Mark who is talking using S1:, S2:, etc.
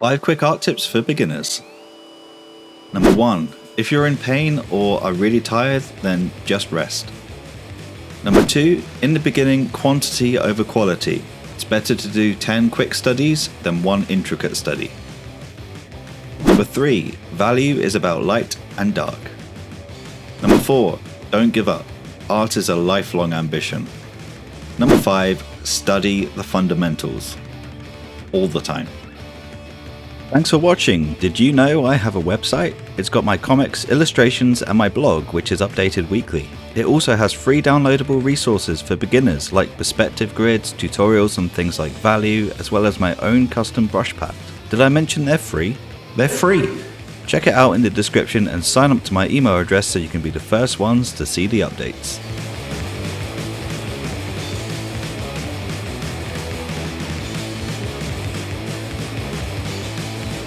S1: 5 quick art tips for beginners. Number 1. If you're in pain or are really tired, then just rest. Number 2. In the beginning, quantity over quality. It's better to do 10 quick studies than 1 intricate study. Number 3. Value is about light and dark. Number 4. Don't give up. Art is a lifelong ambition. Number 5. Study the fundamentals. All the time. Thanks for watching. Did you know I have a website? It's got my comics, illustrations, and my blog, which is updated weekly. It also has free downloadable resources for beginners like perspective grids, tutorials on things like value, as well as my own custom brush pad. Did I mention they're free? They're free! Check it out in the description and sign up to my email address so you can be the first ones to see the updates.